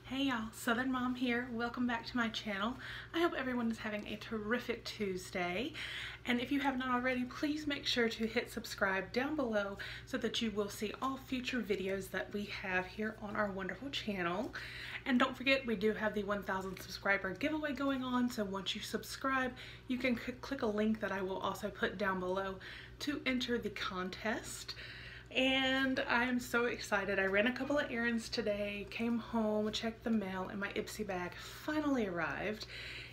Hey y'all, Southern Mom here. Welcome back to my channel. I hope everyone is having a terrific Tuesday. And if you have not already, please make sure to hit subscribe down below so that you will see all future videos that we have here on our wonderful channel. And don't forget, we do have the 1,000 subscriber giveaway going on. So once you subscribe, you can click a link that I will also put down below to enter the contest. And I am so excited. I ran a couple of errands today, came home, checked the mail, and my Ipsy bag finally arrived.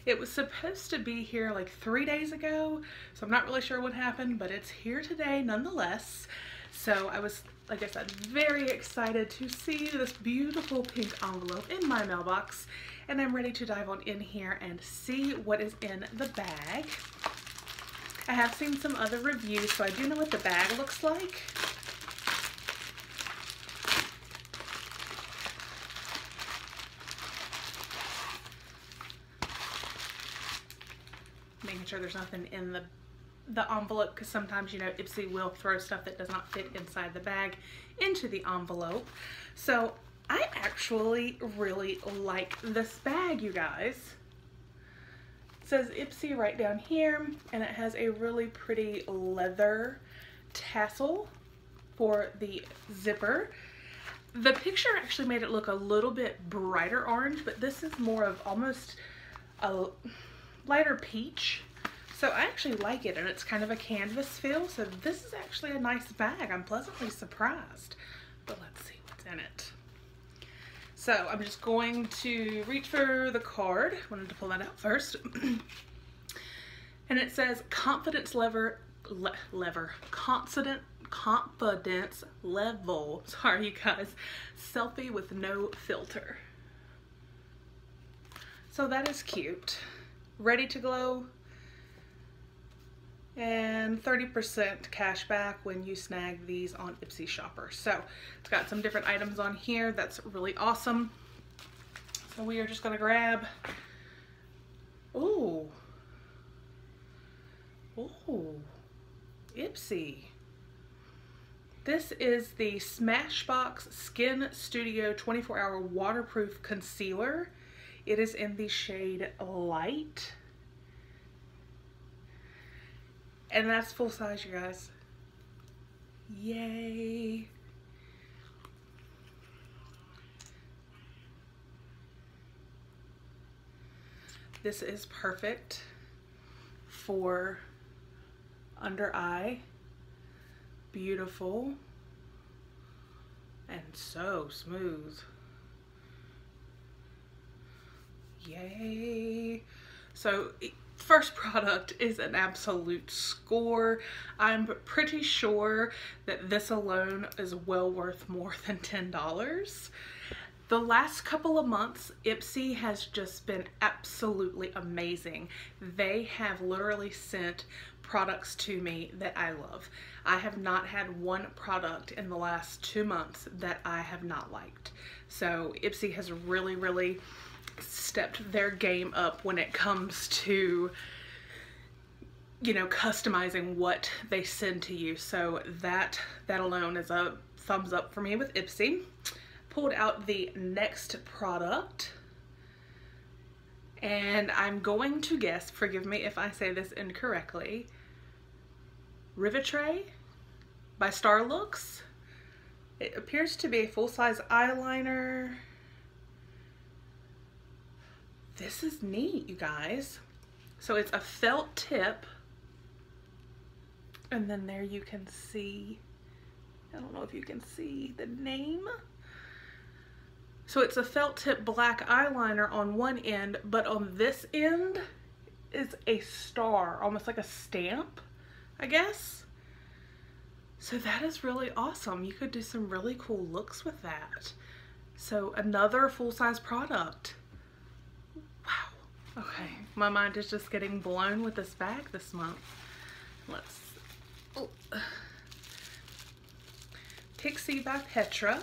It was supposed to be here like 3 days ago, so I'm not really sure what happened, but it's here today nonetheless. So I was, like I said, very excited to see this beautiful pink envelope in my mailbox, and I'm ready to dive on in here and see what is in the bag. I have seen some other reviews, so I do know what the bag looks like. Making sure there's nothing in the envelope, because sometimes, you know, Ipsy will throw stuff that does not fit inside the bag into the envelope. So I actually really like this bag, you guys. It says Ipsy right down here, and it has a really pretty leather tassel for the zipper. The picture actually made it look a little bit brighter orange, but this is more of almost a lighter peach. So I actually like it, and it's kind of a canvas feel, so this is actually a nice bag. I'm pleasantly surprised, but let's see what's in it. So I'm just going to reach for the card. I wanted to pull that out first. And it says confidence confidence level, sorry you guys, selfie with no filter. So that is cute. Ready to glow, and 30% cash back when you snag these on Ipsy Shopper. So it's got some different items on here. That's really awesome. So we are just gonna grab, ooh, Ipsy. This is the Smashbox Skin Studio 24-hour waterproof concealer. It is in the shade Light. And that's full size, you guys. Yay. This is perfect for under eye. Beautiful. And so smooth. Yay. So first product is an absolute score. I'm pretty sure that this alone is well worth more than $10. The last couple of months, Ipsy has just been absolutely amazing. They have literally sent products to me that I love. I have not had one product in the last 2 months that I have not liked. So Ipsy has really stepped their game up when it comes to, you know, customizing what they send to you. So that alone is a thumbs up for me with Ipsy. Pulled out the next product, and I'm going to guess, forgive me if I say this incorrectly, Rivitre by Starlooks. It appears to be a full-size eyeliner. This is neat, you guys. So it's a felt tip, and then there you can see, I don't know if you can see the name. So it's a felt tip black eyeliner on one end, but on this end is a star, almost like a stamp, I guess. So that is really awesome. You could do some really cool looks with that. So another full-size product. Wow. Okay, my mind is just getting blown with this bag this month. Let's, Pixie by Petra.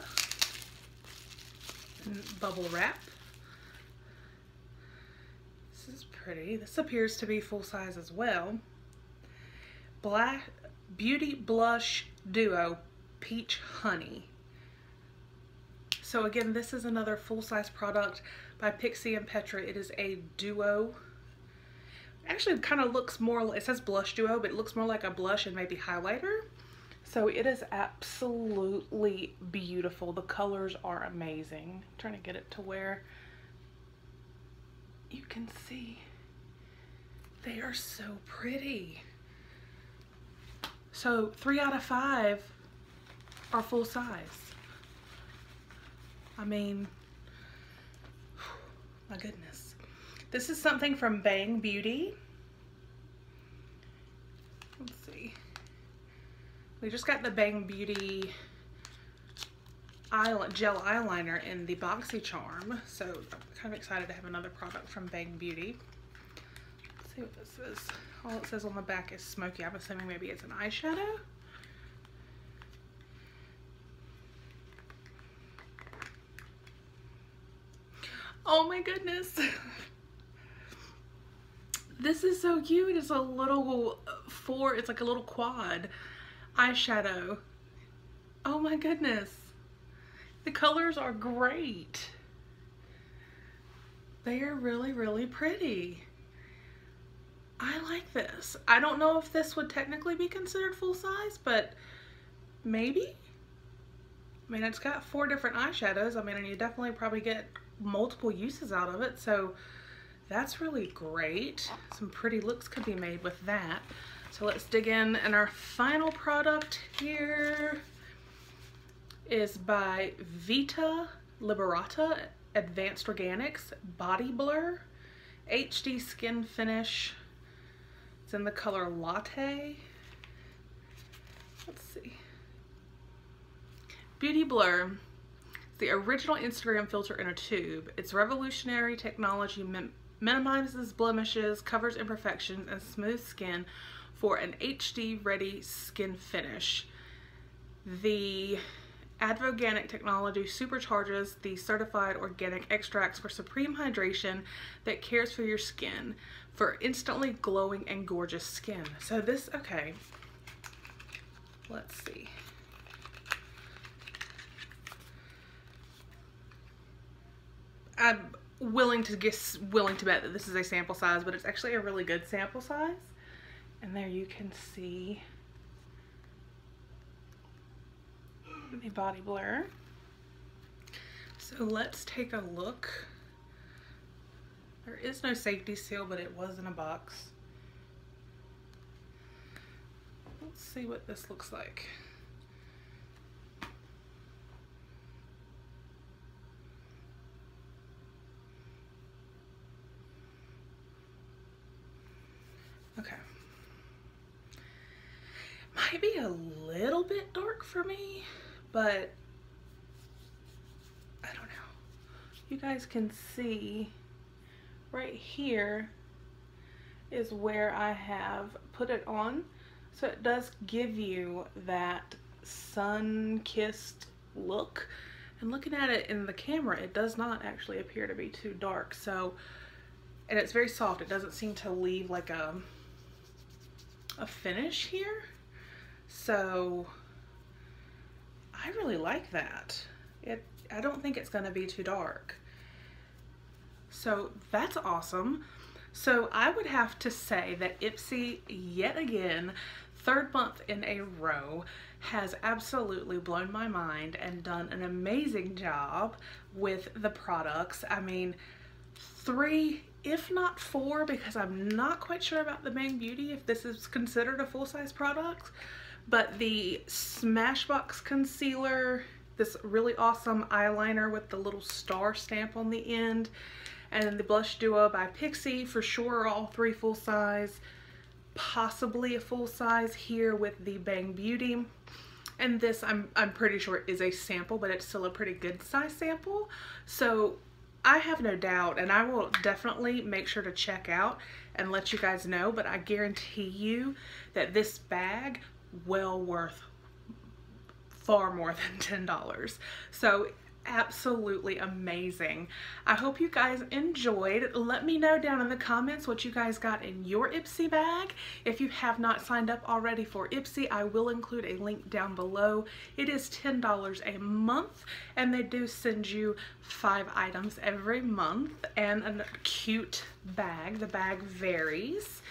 Bubble wrap. This is pretty. This appears to be full size as well. Black Beauty Blush Duo Peach Honey. So again, this is another full-size product by Pixie and Petra. It is a duo. Actually, it kind of looks more, it says blush duo, but it looks more like a blush and maybe highlighter. So it is absolutely beautiful. The colors are amazing. I'm trying to get it to where you can see. They are so pretty. So 3 out of 5 are full size. I mean, my goodness. This is something from Bang Beauty. Let's see. We just got the Bang Beauty gel eyeliner in the BoxyCharm, so I'm kind of excited to have another product from Bang Beauty. Let's see what this is. All it says on the back is smoky. I'm assuming maybe it's an eyeshadow. Oh my goodness. This is so cute. It's a little it's like a little quad eyeshadow. Oh my goodness. The colors are great. They are really, really pretty. I like this. I don't know if this would technically be considered full size, but maybe. I mean, it's got 4 different eyeshadows. I mean, and you definitely probably get multiple uses out of it, so that's really great. Some pretty looks could be made with that. So let's dig in, and our final product here is by Vita Liberata Advanced Organics Body Blur HD Skin Finish. It's in the color Latte. Let's see. Beauty Blur. The original Instagram filter in a tube. Its revolutionary technology minimizes blemishes, covers imperfections, and smooths skin for an HD ready skin finish. The Advoganic technology supercharges the certified organic extracts for supreme hydration that cares for your skin for instantly glowing and gorgeous skin. So this, okay, let's see. I'm willing to bet that this is a sample size, but it's actually a really good sample size. And there you can see the Body Blur. So let's take a look. There is no safety seal, but it was in a box. Let's see what this looks like. Okay. Might be a little bit dark for me, but I don't know. You guys can see right here is where I have put it on. So it does give you that sun-kissed look. And looking at it in the camera, it does not actually appear to be too dark. So, and it's very soft. It doesn't seem to leave like a finish here. So I really like that. I don't think it's gonna be too dark. So that's awesome. So I would have to say that Ipsy, yet again, 3rd month in a row, has absolutely blown my mind and done an amazing job with the products. I mean, 3, if not 4, because I'm not quite sure about the Bang Beauty if this is considered a full-size product, but the Smashbox concealer, this really awesome eyeliner with the little star stamp on the end, and the blush duo by Pixie, for sure all 3 full size, possibly a full size here with the Bang Beauty. And this I'm pretty sure is a sample, but it's still a pretty good size sample. So I have no doubt, and I will definitely make sure to check out and let you guys know, but I guarantee you that this bag well worth far more than $10. So absolutely amazing. I hope you guys enjoyed. Let me know down in the comments what you guys got in your Ipsy bag. If you have not signed up already for Ipsy, I will include a link down below. It is $10 a month, and they do send you 5 items every month and a cute bag. The bag varies.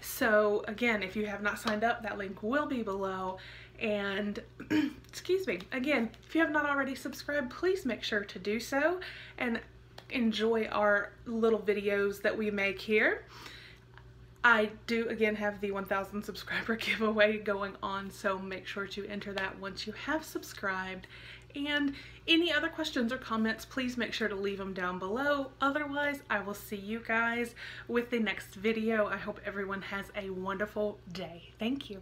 So again, if you have not signed up, that link will be below. And excuse me, again, if you have not already subscribed, please make sure to do so and enjoy our little videos that we make here. I do again have the 1,000 subscriber giveaway going on, so make sure to enter that once you have subscribed. And any other questions or comments, please make sure to leave them down below. Otherwise, I will see you guys with the next video. I hope everyone has a wonderful day. Thank you.